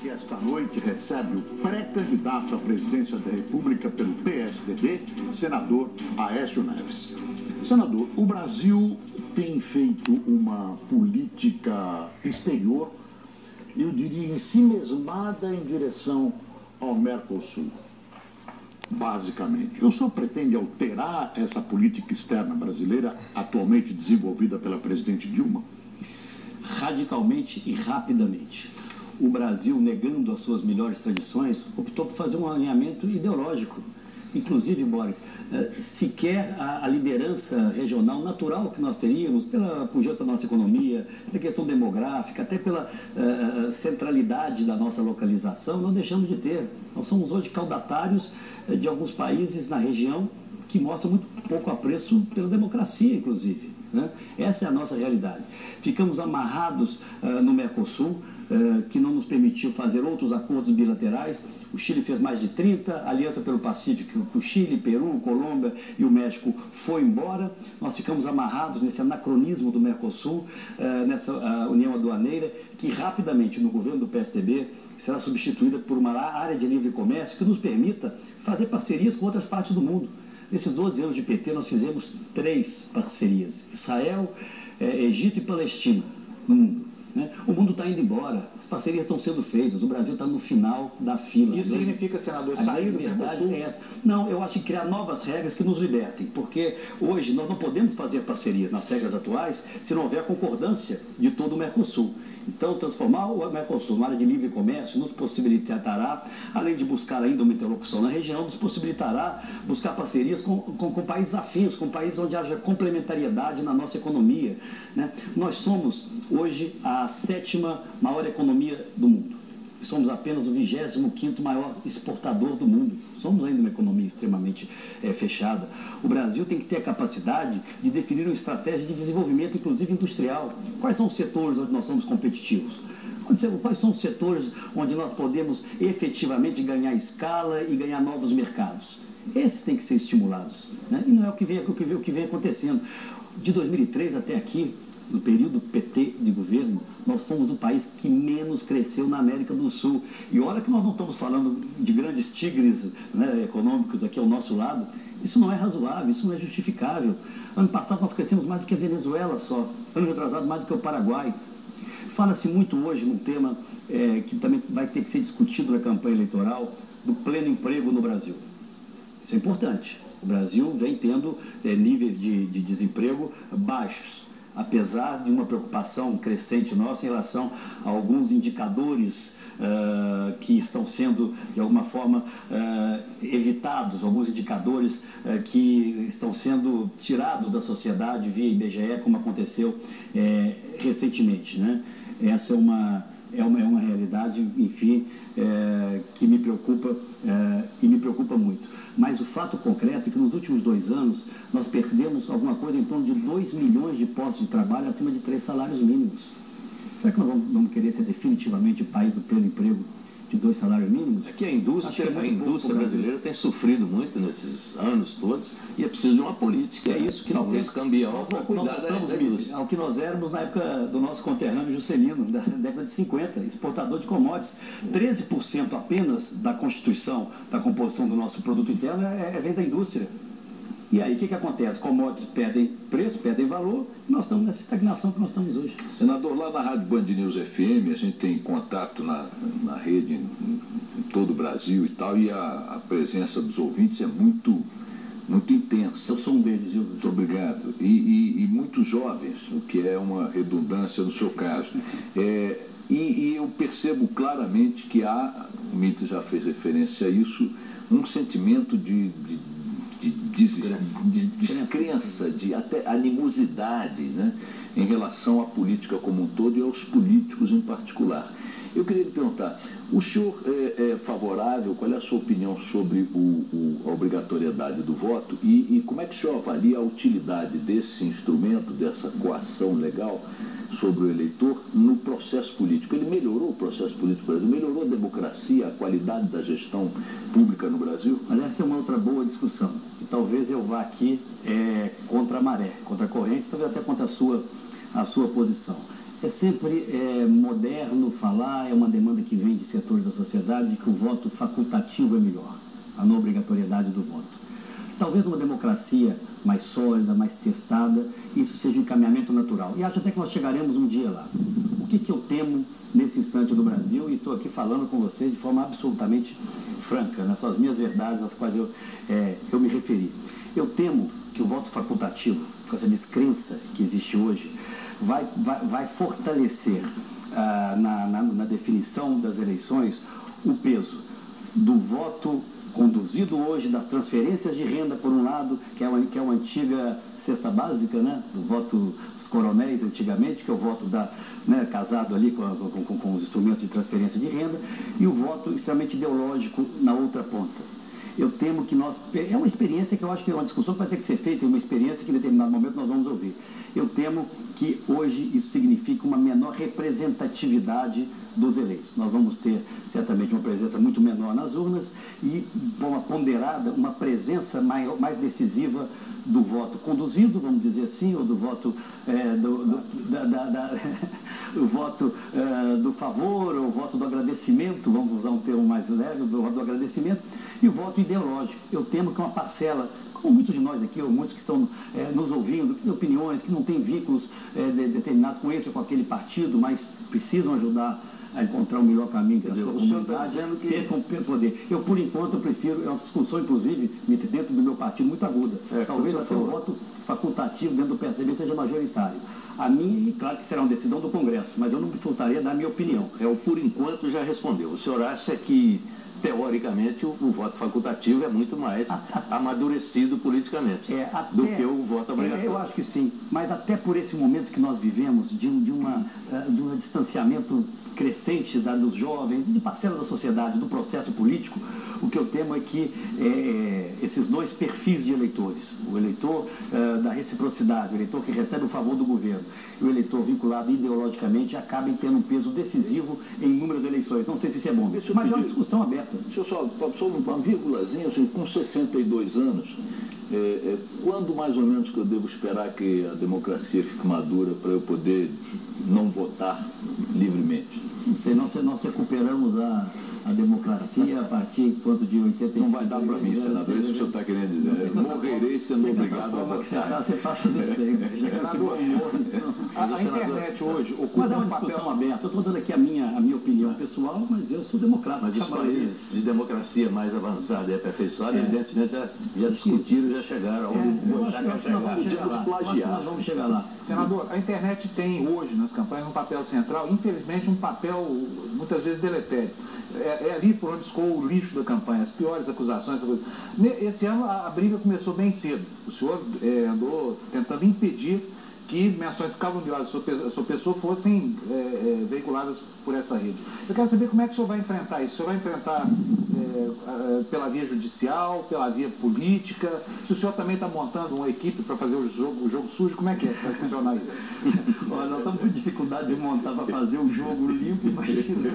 Que esta noite recebe o pré-candidato à presidência da República pelo PSDB, senador Aécio Neves. Senador, o Brasil tem feito uma política exterior, eu diria, ensimesmada em direção ao Mercosul, basicamente. O senhor pretende alterar essa política externa brasileira atualmente desenvolvida pela presidente Dilma? Radicalmente e rapidamente. O Brasil, negando as suas melhores tradições, optou por fazer um alinhamento ideológico. Inclusive, Boris, sequer a liderança regional natural que nós teríamos, pela pujança da nossa economia, pela questão demográfica, até pela centralidade da nossa localização, nós deixamos de ter. Nós somos hoje caudatários de alguns países na região que mostram muito pouco apreço pela democracia, inclusive. Né? Essa é a nossa realidade. Ficamos amarrados no Mercosul, que não nos permitiu fazer outros acordos bilaterais. O Chile fez mais de 30, a Aliança pelo Pacífico, o Chile, Peru, Colômbia e o México foi embora. Nós ficamos amarrados nesse anacronismo do Mercosul, nessa união aduaneira, que rapidamente, no governo do PSDB, será substituída por uma área de livre comércio que nos permita fazer parcerias com outras partes do mundo. Nesses 12 anos de PT, nós fizemos 3 parcerias: Israel, Egito e Palestina no mundo. O mundo está indo embora, as parcerias estão sendo feitas, o Brasil está no final da fila. Isso significa, senador, sair do Mercosul? É essa. Não, eu acho que criar novas regras que nos libertem, porque hoje nós não podemos fazer parcerias nas regras atuais se não houver a concordância de todo o Mercosul. Então, transformar o Mercosul numa área de livre comércio nos possibilitará, além de buscar ainda uma interlocução na região, nos possibilitará buscar parcerias com países afins, com países onde haja complementariedade na nossa economia. Né? Nós somos, hoje, a 7ª maior economia do mundo. Somos apenas o 25º maior exportador do mundo. Somos ainda uma economia extremamente fechada. O Brasil tem que ter a capacidade de definir uma estratégia de desenvolvimento, inclusive industrial. Quais são os setores onde nós somos competitivos? Quais são os setores onde nós podemos efetivamente ganhar escala e ganhar novos mercados? Esses têm que ser estimulados. Né? E não é o que vem acontecendo. De 2003 até aqui, no período PT de governo, nós fomos o país que menos cresceu na América do Sul. E olha que nós não estamos falando de grandes tigres, né, econômicos aqui ao nosso lado. Isso não é razoável, isso não é justificável. Ano passado nós crescemos mais do que a Venezuela só. Ano retrasado mais do que o Paraguai. Fala-se muito hoje num tema que também vai ter que ser discutido na campanha eleitoral, do pleno emprego no Brasil. Isso é importante. O Brasil vem tendo níveis de desemprego baixos, apesar de uma preocupação crescente nossa em relação a alguns indicadores que estão sendo, de alguma forma, evitados, alguns indicadores que estão sendo tirados da sociedade via IBGE, como aconteceu recentemente. Né? Essa é uma realidade, enfim, que me preocupa e me preocupa muito. Mas o fato concreto é que nos últimos 2 anos nós perdemos alguma coisa em torno de 2 milhões de postos de trabalho acima de 3 salários mínimos. Será que nós vamos querer ser definitivamente o país do pleno emprego de 2 salários mínimos? É que a indústria brasileira tem sofrido muito nesses anos todos e é preciso de uma política. É isso que talvez cambial para cuidar da indústria. Ao que nós éramos na época do nosso conterrâneo Juscelino, da década de 50, exportador de commodities. 13% apenas da constituição, da composição do nosso produto interno vem da indústria. E aí o que acontece? Commodities perdem preço, perdem valor, e nós estamos nessa estagnação que nós estamos hoje. Senador, lá na Rádio Band News FM, a gente tem contato na rede em todo o Brasil e tal, e a presença dos ouvintes é muito intensa. Eu sou um deles, viu? Muito obrigado. E muito jovens, o que é uma redundância no seu caso. E eu percebo claramente que há, o Mita já fez referência a isso, um sentimento de descrença, de até animosidade, né, em relação à política como um todo e aos políticos em particular. Eu queria lhe perguntar, o senhor é favorável, qual é a sua opinião sobre a obrigatoriedade do voto e como é que o senhor avalia a utilidade desse instrumento, dessa coação legal sobre o eleitor no processo político? Ele melhorou o processo político do Brasil? Melhorou a democracia, a qualidade da gestão pública no Brasil? Olha, essa é uma outra boa discussão. E talvez eu vá aqui contra a maré, contra a corrente, talvez até contra a sua posição. É sempre moderno falar, é uma demanda que vem de setores da sociedade, de que o voto facultativo é melhor, a não obrigatoriedade do voto. Talvez numa democracia mais sólida, mais testada, isso seja um encaminhamento natural. E acho até que nós chegaremos um dia lá. O que eu temo nesse instante no Brasil, e estou aqui falando com vocês de forma absolutamente franca, né? São as minhas verdades às quais eu me referi. Eu temo que o voto facultativo, com essa descrença que existe hoje, vai fortalecer na definição das eleições o peso do voto conduzido hoje, das transferências de renda, por um lado, que é uma antiga cesta básica, né, do voto dos coronéis antigamente, que é o voto casado ali com os instrumentos de transferência de renda, e o voto extremamente ideológico na outra ponta. Eu temo que é uma experiência que eu acho que é uma discussão que vai ter que ser feita, é uma experiência que em determinado momento nós vamos ouvir. Eu temo que hoje isso significa uma menor representatividade dos eleitos. Nós vamos ter certamente uma presença muito menor nas urnas e uma ponderada, uma presença mais decisiva do voto conduzido, vamos dizer assim, ou do voto o voto do favor, ou o voto do agradecimento, vamos usar um termo mais leve, do voto do agradecimento, e o voto ideológico. Eu temo que uma parcela, como muitos de nós aqui, ou muitos que estão nos ouvindo, que têm opiniões, que não têm vínculos determinados com esse ou com aquele partido, mas precisam ajudar a encontrar o melhor caminho para a sua comunidade, percam poder. Eu, por enquanto, prefiro, é uma discussão, inclusive, dentro do meu partido, muito aguda. Talvez até o voto facultativo dentro do PSDB seja majoritário. A minha, claro que será uma decisão do Congresso, mas eu não me furtaria da minha opinião. O por enquanto já respondeu. O senhor acha que, teoricamente, o voto facultativo é muito mais amadurecido politicamente do que o voto obrigatório? Eu acho que sim, mas até por esse momento que nós vivemos, de um distanciamento crescente dos jovens, de parcela da sociedade, do processo político, o que eu temo é que esses dois perfis de eleitores, o eleitor da reciprocidade, o eleitor que recebe o favor do governo, e o eleitor vinculado ideologicamente, acabem tendo um peso decisivo em inúmeras eleições. Não sei se isso é bom, mas é uma discussão aberta. Deixa eu só uma vírgulazinha, assim, com 62 anos, quando mais ou menos que eu devo esperar que a democracia fique madura para eu poder não votar livremente? Não sei, nós recuperamos a democracia a partir de 85. Não vai dar para mim, senador, isso que o senhor está querendo dizer. Morrerei sendo obrigado a votar. Você passa do tempo. A internet hoje ocupa mas é uma discussão aberta. Eu estou dando aqui a minha opinião pessoal, mas eu sou democrata. Mas os países de democracia mais avançada e aperfeiçoada, evidentemente, já discutiram, já chegaram. Nós vamos chegar lá. Senador, a internet tem hoje nas campanhas um papel central, infelizmente um papel muitas vezes deletério. É ali por onde escoou o lixo da campanha, as piores acusações. Esse ano a briga começou bem cedo. O senhor andou tentando impedir que menções caluniosas à sua pessoa fossem veiculadas por essa rede. Eu quero saber como é que o senhor vai enfrentar isso. O senhor vai enfrentar pela via judicial, pela via política? Se o senhor também está montando uma equipe para fazer o jogo sujo, como é que vai funcionar isso? Olha, nós estamos com dificuldade de montar para fazer um jogo limpo, imagina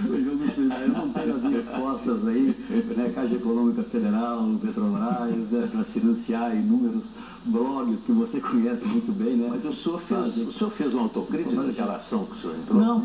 o jogo sujo. Eu não tenho as minhas costas aí, né, Caixa Econômica Federal, Petrobras, né, para financiar inúmeros blogs que você conhece muito bem, né? Mas o senhor fez uma autocrítica daquela ação que o senhor entrou? Não,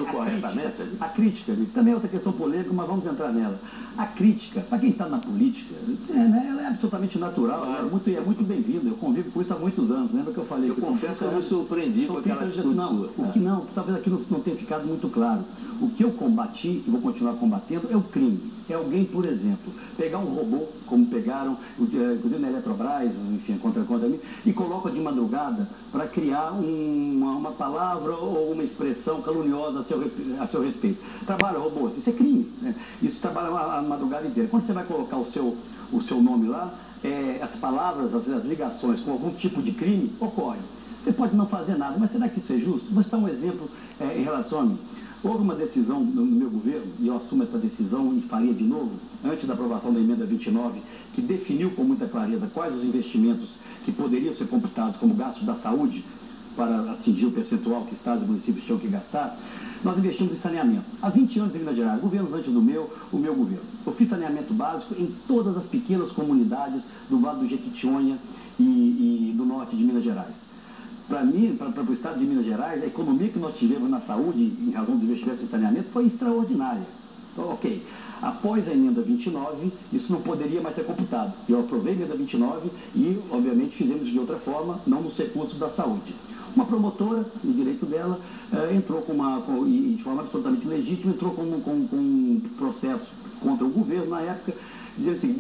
corretamente? A crítica, também é outra questão polêmica, mas vamos entrar nela. A crítica, para quem está na política, ela é absolutamente natural, claro. É muito bem-vinda. Eu convivo com isso há muitos anos. Lembra que eu falei? Eu confesso que eu me surpreendi com aquela atitude sua. O que não, talvez aqui não tenha ficado muito claro. O que eu combati e vou continuar combatendo é o crime. É alguém, por exemplo, pegar um robô, como pegaram, inclusive na Eletrobras, enfim, contra mim, e coloca de madrugada para criar uma palavra ou uma expressão caluniosa a seu respeito. Trabalha robôs, isso é crime, né? Isso trabalha a madrugada inteira. Quando você vai colocar o seu nome lá, as palavras, as ligações com algum tipo de crime ocorrem. Você pode não fazer nada, mas será que isso é justo? Vou citar um exemplo em relação a mim. Houve uma decisão no meu governo, e eu assumo essa decisão e faria de novo, antes da aprovação da emenda 29, que definiu com muita clareza quais os investimentos que poderiam ser computados como gastos da saúde para atingir o percentual que estados e municípios tinham que gastar. Nós investimos em saneamento. Há 20 anos em Minas Gerais, governos antes do meu governo. Eu fiz saneamento básico em todas as pequenas comunidades do Vale do Jequitinhonha e do norte de Minas Gerais. para mim, para o estado de Minas Gerais, a economia que nós tivemos na saúde, em razão dos investimentos em saneamento, foi extraordinária. Então, ok. Após a emenda 29, isso não poderia mais ser computado. Eu aprovei a emenda 29 e, obviamente, fizemos de outra forma, não nos recursos da saúde. Uma promotora, no direito dela, entrou e de forma absolutamente legítima, entrou com um processo contra o governo na época, dizendo assim,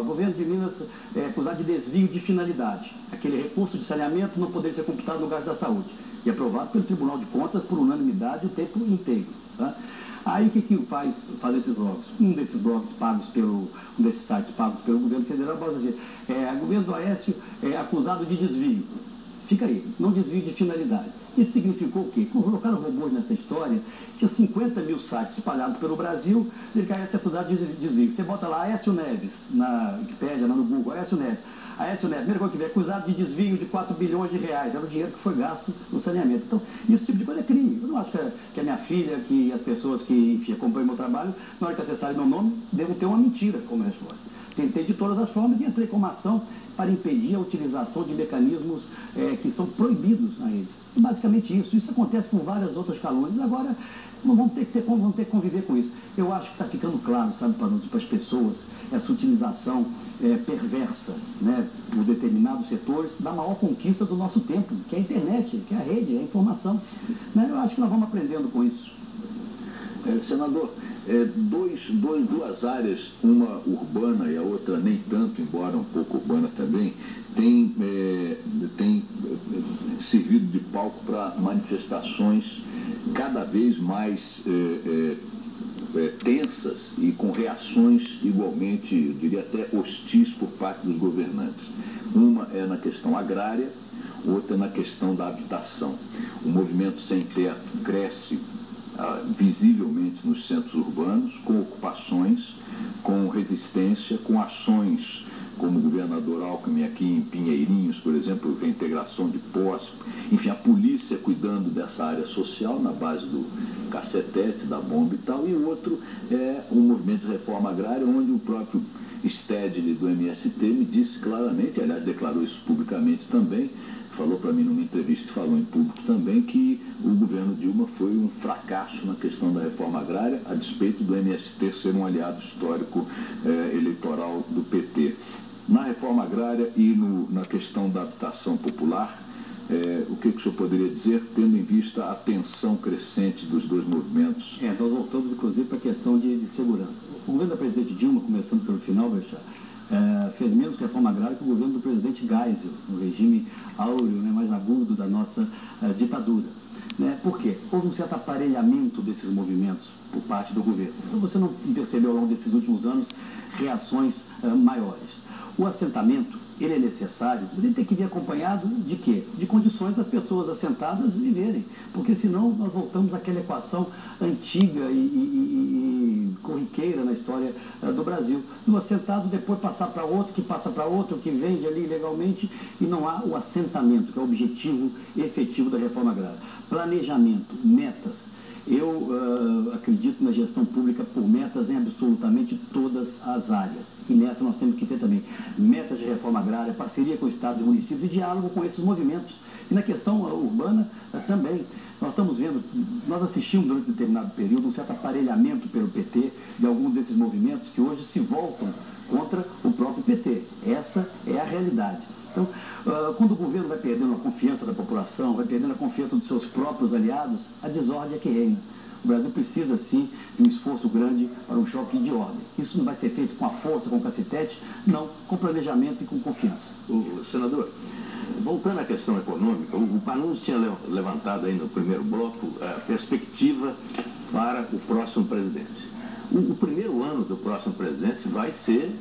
o governo de Minas é acusado de desvio de finalidade. Aquele recurso de saneamento não poderia ser computado no gasto da saúde. E aprovado pelo Tribunal de Contas por unanimidade o tempo inteiro. Tá? Aí o que faz esses blogs? Um desses blogs um desses sites pagos pelo governo federal, pode dizer, o governo do Aécio é acusado de desvio. Fica aí, não desvio de finalidade. Isso significou o quê? Colocaram robôs nessa história, tinha 50 mil sites espalhados pelo Brasil, dizendo que a Aécio é acusado de desvio. Você bota lá Aécio Neves, na Wikipédia, lá no Google, Aécio Neves. Aécio Neves, primeiro que tiver acusado de desvio de 4 bilhões de reais, era o dinheiro que foi gasto no saneamento. Então, esse tipo de coisa é crime. Eu não acho que a minha filha, que as pessoas que, enfim, acompanham meu trabalho, na hora que acessarem meu nome, devam ter uma mentira como resposta. Tentei de todas as formas e entrei com uma ação para impedir a utilização de mecanismos que são proibidos na rede. E basicamente isso. Isso acontece com várias outras calúnias. Agora, vamos ter que conviver com isso. Eu acho que está ficando claro, sabe, para as pessoas, essa utilização perversa, né, por determinados setores da maior conquista do nosso tempo, que é a internet, que é a rede, é a informação. Né? Eu acho que nós vamos aprendendo com isso. Senador, duas áreas, uma urbana e a outra nem tanto, embora um pouco urbana também, tem servido de palco para manifestações cada vez mais tensas e com reações igualmente, eu diria até hostis por parte dos governantes. Uma é na questão agrária, outra na questão da habitação. O movimento sem teto cresce visivelmente nos centros urbanos, com ocupações, com resistência, com ações como o governador Alckmin aqui em Pinheirinhos, por exemplo, reintegração de posse, enfim, a polícia cuidando dessa área social na base do cacetete, da bomba e tal, e o outro é um movimento de reforma agrária, onde o próprio Stedley do MST me disse claramente, aliás, declarou isso publicamente também, falou para mim numa entrevista e falou em público também que o governo Dilma foi um fracasso na questão da reforma agrária, a despeito do MST ser um aliado histórico eleitoral do PT. Na reforma agrária e na questão da habitação popular, o que o senhor poderia dizer, tendo em vista a tensão crescente dos dois movimentos? Nós voltamos, inclusive, para a questão de segurança. O governo da presidente Dilma, começando pelo final, fez menos reforma agrária que o governo do presidente Geisel, no regime áureo, né, mais agudo da nossa ditadura. Né? Por quê? Houve um certo aparelhamento desses movimentos por parte do governo. Então você não percebeu ao longo desses últimos anos reações maiores. O assentamento, ele é necessário, mas ele tem que vir acompanhado de quê? De condições das pessoas assentadas viverem, porque senão nós voltamos àquela equação antiga e corriqueira na história do Brasil. Do assentado, depois passar para outro, que passa para outro, que vende ali ilegalmente, e não há o assentamento, que é o objetivo efetivo da reforma agrária. Planejamento, metas. Eu acredito na gestão pública por metas em absolutamente todas as áreas. E nessa nós temos que ter também metas de reforma agrária, parceria com o Estado e municípios e diálogo com esses movimentos. E na questão urbana também. Nós estamos vendo, nós assistimos durante um determinado período um certo aparelhamento pelo PT de alguns desses movimentos que hoje se voltam contra o próprio PT. Essa é a realidade. Então, quando o governo vai perdendo a confiança da população, vai perdendo a confiança dos seus próprios aliados, a desordem é que reina. O Brasil precisa, sim, de um esforço grande para um choque de ordem. Isso não vai ser feito com a força, com o cacetete, não, com planejamento e com confiança. Senador, voltando à questão econômica, o Panunzi tinha levantado aí no primeiro bloco a perspectiva para o próximo presidente. O primeiro ano do próximo presidente vai ser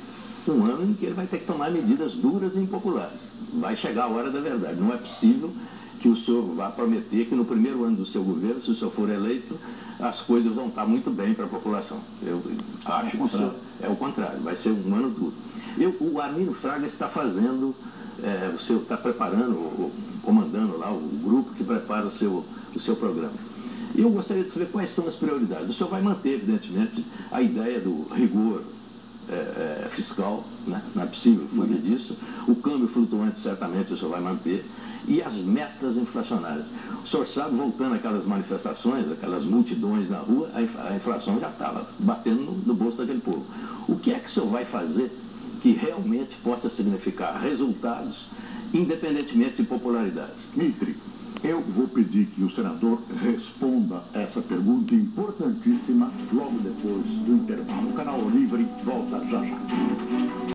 um ano em que ele vai ter que tomar medidas duras e impopulares. Vai chegar a hora da verdade. Não é possível que o senhor vá prometer que no primeiro ano do seu governo, se o senhor for eleito, as coisas vão estar muito bem para a população. Eu acho que o senhor é o contrário. Vai ser um ano duro. O Armínio Fraga está fazendo, o senhor está preparando, comandando lá o grupo que prepara o seu programa. Eu gostaria de saber quais são as prioridades. O senhor vai manter, evidentemente, a ideia do rigor fiscal, né? Não é possível fugir disso. O câmbio flutuante certamente o senhor vai manter. E as metas inflacionárias. O senhor sabe, voltando àquelas manifestações, aquelas multidões na rua, a inflação já estava batendo no bolso daquele povo. O que é que o senhor vai fazer que realmente possa significar resultados, independentemente de popularidade? Mitre, eu vou pedir que o senador responda essa pergunta importantíssima logo depois do intervalo. O Canal Livre volta já já.